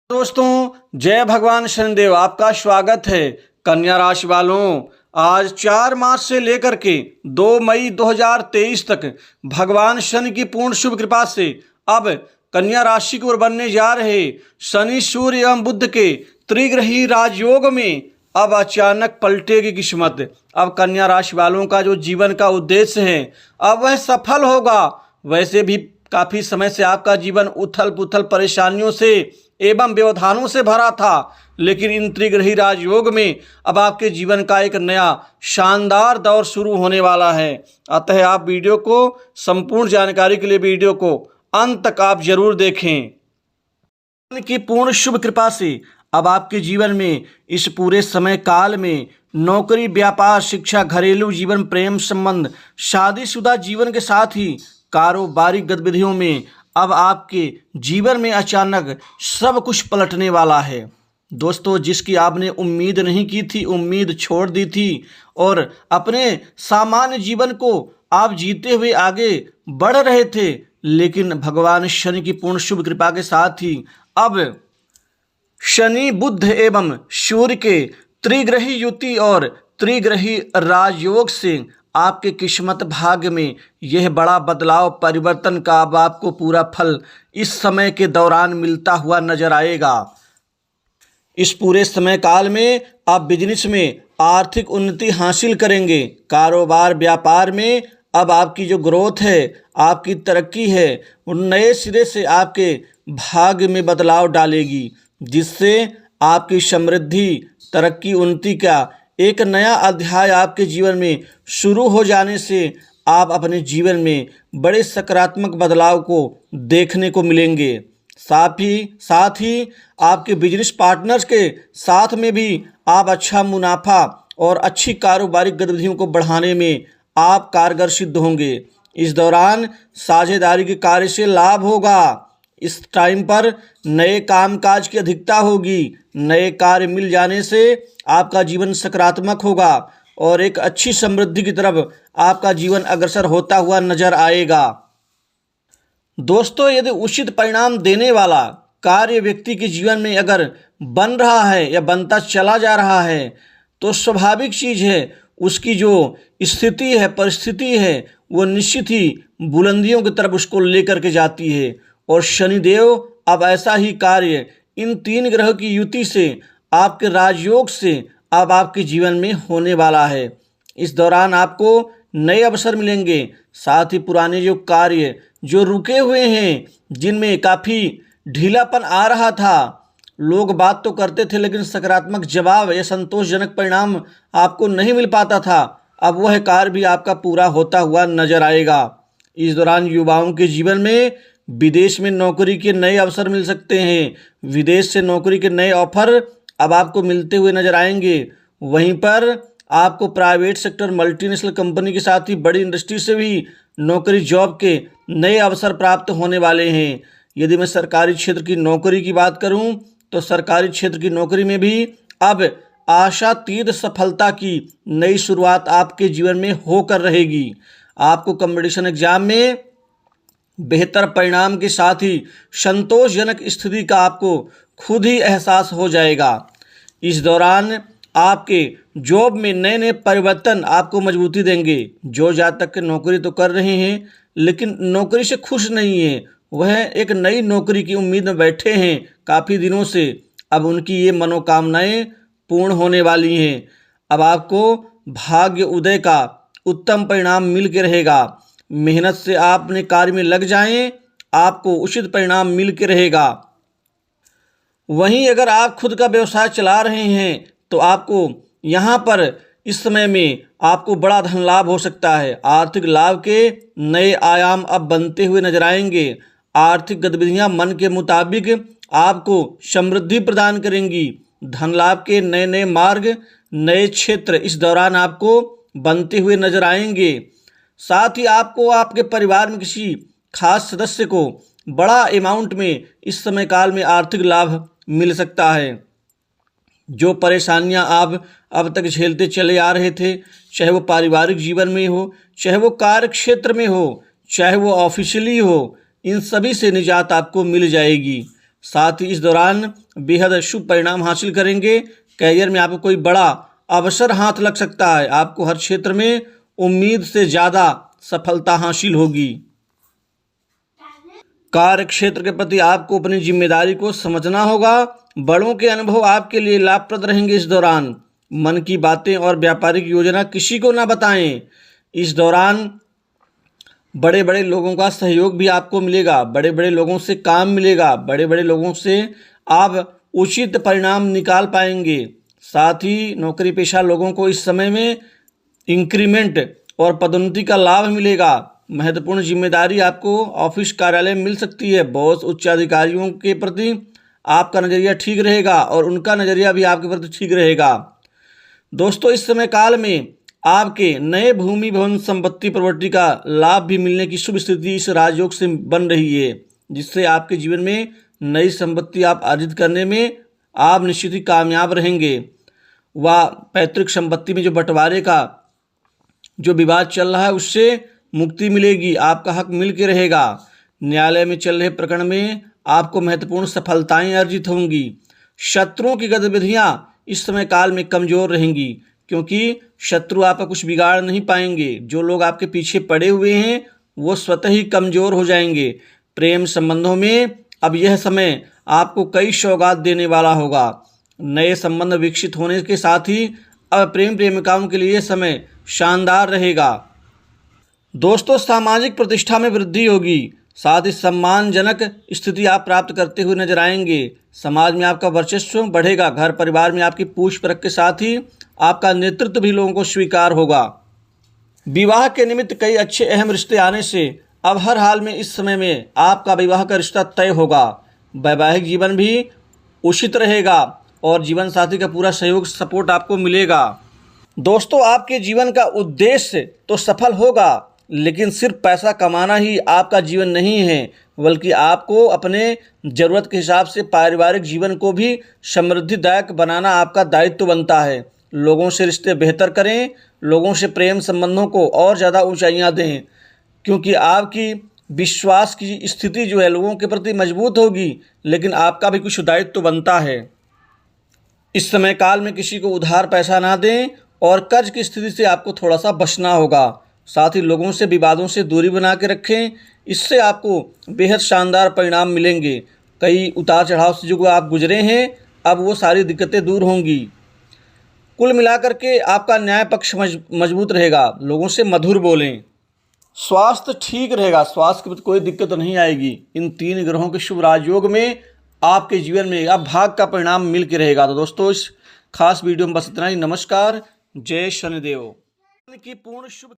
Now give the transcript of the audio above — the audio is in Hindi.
दोस्तों, जय भगवान शनिदेव। आपका स्वागत है। कन्या राशि वालों, आज 4 मार्च से लेकर के 2 मई 2023 तक भगवान शनि की पूर्ण शुभ कृपा से अब कन्या राशि की ओर बनने जा रहे शनि सूर्य एवं बुध के त्रिग्रही राजयोग में अब अचानक पलटेगी किस्मत। अब कन्या राशि वालों का जो जीवन का उद्देश्य है अब वह सफल होगा। वैसे भी काफी समय से आपका जीवन उथल पुथल परेशानियों से एवं व्यवधानों से भरा था, लेकिन इन त्रिग्रही राजयोग में अब आपके जीवन का एक नया शानदार दौर शुरू होने वाला है। अतः आप वीडियो को संपूर्ण जानकारी के लिए वीडियो को अंत तक आप जरूर देखें। की पूर्ण शुभ कृपा से अब आपके जीवन में इस पूरे समय काल में नौकरी, व्यापार, शिक्षा, घरेलू जीवन, प्रेम संबंध, शादीशुदा जीवन के साथ ही कारोबारी गतिविधियों में अब आपके जीवन में अचानक सब कुछ पलटने वाला है। दोस्तों, जिसकी आपने उम्मीद नहीं की थी, उम्मीद छोड़ दी थी और अपने सामान्य जीवन को आप जीते हुए आगे बढ़ रहे थे, लेकिन भगवान शनि की पूर्ण शुभ कृपा के साथ ही अब शनि, बुध एवं सूर्य के त्रिग्रही युति और त्रिग्रही राजयोग से आपके किस्मत भाग्य में यह बड़ा बदलाव, परिवर्तन का अब आपको पूरा फल इस समय के दौरान मिलता हुआ नजर आएगा। इस पूरे समय काल में आप बिजनेस में आर्थिक उन्नति हासिल करेंगे। कारोबार, व्यापार में अब आपकी जो ग्रोथ है, आपकी तरक्की है, वो नए सिरे से आपके भाग्य में बदलाव डालेगी, जिससे आपकी समृद्धि, तरक्की, उन्नति का एक नया अध्याय आपके जीवन में शुरू हो जाने से आप अपने जीवन में बड़े सकारात्मक बदलाव को देखने को मिलेंगे। साथ ही आपके बिजनेस पार्टनर्स के साथ में भी आप अच्छा मुनाफा और अच्छी कारोबारी गतिविधियों को बढ़ाने में आप कारगर सिद्ध होंगे। इस दौरान साझेदारी के कार्य से लाभ होगा। इस टाइम पर नए कामकाज की अधिकता होगी। नए कार्य मिल जाने से आपका जीवन सकारात्मक होगा और एक अच्छी समृद्धि की तरफ आपका जीवन अग्रसर होता हुआ नजर आएगा। दोस्तों, यदि उचित परिणाम देने वाला कार्य व्यक्ति के जीवन में अगर बन रहा है या बनता चला जा रहा है, तो स्वाभाविक चीज़ है, उसकी जो स्थिति है, परिस्थिति है, वो निश्चित ही बुलंदियों की तरफ उसको लेकर के जाती है। और शनिदेव अब ऐसा ही कार्य इन 3 ग्रह की युति से, आपके राजयोग से अब आपके जीवन में होने वाला है। इस दौरान आपको नए अवसर मिलेंगे। साथ ही पुराने जो कार्य जो रुके हुए हैं, जिनमें काफ़ी ढीलापन आ रहा था, लोग बात तो करते थे लेकिन सकारात्मक जवाब या संतोषजनक परिणाम आपको नहीं मिल पाता था, अब वह कार्य भी आपका पूरा होता हुआ नजर आएगा। इस दौरान युवाओं के जीवन में विदेश में नौकरी के नए अवसर मिल सकते हैं। विदेश से नौकरी के नए ऑफर अब आपको मिलते हुए नजर आएंगे। वहीं पर आपको प्राइवेट सेक्टर, मल्टीनेशनल कंपनी के साथ ही बड़ी इंडस्ट्री से भी नौकरी, जॉब के नए अवसर प्राप्त होने वाले हैं। यदि मैं सरकारी क्षेत्र की नौकरी की बात करूं, तो सरकारी क्षेत्र की नौकरी में भी अब आशातीत सफलता की नई शुरुआत आपके जीवन में होकर रहेगी। आपको कंपटीशन एग्जाम में बेहतर परिणाम के साथ ही संतोषजनक स्थिति का आपको खुद ही एहसास हो जाएगा। इस दौरान आपके जॉब में नए नए परिवर्तन आपको मजबूती देंगे। जो जातक के नौकरी तो कर रहे हैं लेकिन नौकरी से खुश नहीं है, वह एक नई नौकरी की उम्मीद में बैठे हैं काफ़ी दिनों से, अब उनकी ये मनोकामनाएं पूर्ण होने वाली हैं। अब आपको भाग्य उदय का उत्तम परिणाम मिल के रहेगा। मेहनत से आप अपने कार्य में लग जाएं, आपको उचित परिणाम मिल के रहेगा। वहीं अगर आप खुद का व्यवसाय चला रहे हैं, तो आपको यहाँ पर इस समय में आपको बड़ा धन लाभ हो सकता है। आर्थिक लाभ के नए आयाम अब बनते हुए नजर आएंगे। आर्थिक गतिविधियाँ मन के मुताबिक आपको समृद्धि प्रदान करेंगी। धन लाभ के नए नए मार्ग, नए क्षेत्र इस दौरान आपको बनते हुए नजर आएंगे। साथ ही आपको आपके परिवार में किसी खास सदस्य को बड़ा अमाउंट में इस समय काल में आर्थिक लाभ मिल सकता है। जो परेशानियां आप अब तक झेलते चले आ रहे थे, चाहे वो पारिवारिक जीवन में हो, चाहे वो कार्य क्षेत्र में हो, चाहे वो ऑफिशियली हो, इन सभी से निजात आपको मिल जाएगी। साथ ही इस दौरान बेहद शुभ परिणाम हासिल करेंगे। करियर में आपको कोई बड़ा अवसर हाथ लग सकता है। आपको हर क्षेत्र में उम्मीद से ज़्यादा सफलता हासिल होगी। कार्य क्षेत्र के प्रति आपको अपनी जिम्मेदारी को समझना होगा। बड़ों के अनुभव आपके लिए लाभप्रद रहेंगे। इस दौरान मन की बातें और व्यापारिक योजना किसी को ना बताएं। इस दौरान बड़े बड़े लोगों का सहयोग भी आपको मिलेगा। बड़े बड़े लोगों से काम मिलेगा। बड़े बड़े लोगों से आप उचित परिणाम निकाल पाएंगे। साथ ही नौकरी पेशा लोगों को इस समय में इंक्रीमेंट और पदोन्नति का लाभ मिलेगा। महत्वपूर्ण जिम्मेदारी आपको ऑफिस कार्यालय में मिल सकती है। बॉस उच्च अधिकारियों के प्रति आपका नज़रिया ठीक रहेगा और उनका नज़रिया भी आपके प्रति ठीक रहेगा। दोस्तों, इस समय काल में आपके नए भूमि भवन संपत्ति प्रॉपर्टी का लाभ भी मिलने की शुभ स्थिति इस राजयोग से बन रही है, जिससे आपके जीवन में नई संपत्ति आप अर्जित करने में आप निश्चित ही कामयाब रहेंगे। व पैतृक संपत्ति में जो बंटवारे का जो विवाद चल रहा है उससे मुक्ति मिलेगी। आपका हक मिल के रहेगा। न्यायालय में चल रहे प्रकरण में आपको महत्वपूर्ण सफलताएं अर्जित होंगी। शत्रुओं की गतिविधियां इस समय काल में कमजोर रहेंगी, क्योंकि शत्रु आपका कुछ बिगाड़ नहीं पाएंगे। जो लोग आपके पीछे पड़े हुए हैं वो स्वतः ही कमजोर हो जाएंगे। प्रेम संबंधों में अब यह समय आपको कई सौगात देने वाला होगा। नए संबंध विकसित होने के साथ ही अब प्रेमिकाओं के लिए यह समय शानदार रहेगा। दोस्तों, सामाजिक प्रतिष्ठा में वृद्धि होगी। साथ ही सम्मानजनक स्थिति आप प्राप्त करते हुए नजर आएंगे। समाज में आपका वर्चस्व बढ़ेगा। घर परिवार में आपकी पूछ परख के साथ ही आपका नेतृत्व भी लोगों को स्वीकार होगा। विवाह के निमित्त कई अच्छे अहम रिश्ते आने से अब हर हाल में इस समय में आपका विवाह का रिश्ता तय होगा। वैवाहिक जीवन भी उचित रहेगा और जीवन साथी का पूरा सहयोग सपोर्ट आपको मिलेगा। दोस्तों, आपके जीवन का उद्देश्य तो सफल होगा, लेकिन सिर्फ पैसा कमाना ही आपका जीवन नहीं है, बल्कि आपको अपने ज़रूरत के हिसाब से पारिवारिक जीवन को भी समृद्धिदायक बनाना आपका दायित्व बनता है। लोगों से रिश्ते बेहतर करें, लोगों से प्रेम संबंधों को और ज़्यादा ऊंचाइयां दें, क्योंकि आपकी विश्वास की स्थिति जो है लोगों के प्रति मजबूत होगी, लेकिन आपका भी कुछ दायित्व बनता है। इस समय काल में किसी को उधार पैसा ना दें और कर्ज की स्थिति से आपको थोड़ा सा बचना होगा। साथ ही लोगों से विवादों से दूरी बना के रखें, इससे आपको बेहद शानदार परिणाम मिलेंगे। कई उतार चढ़ाव से जो आप गुजरे हैं, अब वो सारी दिक्कतें दूर होंगी। कुल मिलाकर के आपका न्याय पक्ष मजबूत रहेगा। लोगों से मधुर बोलें। स्वास्थ्य ठीक रहेगा। स्वास्थ्य के प्रति कोई दिक्कत नहीं आएगी। इन 3 ग्रहों के शुभ राजयोग में आपके जीवन में अब भाग का परिणाम मिल के रहेगा। तो दोस्तों, इस खास वीडियो में बस इतना ही। नमस्कार। जय शनिदेव की पूर्ण शुभ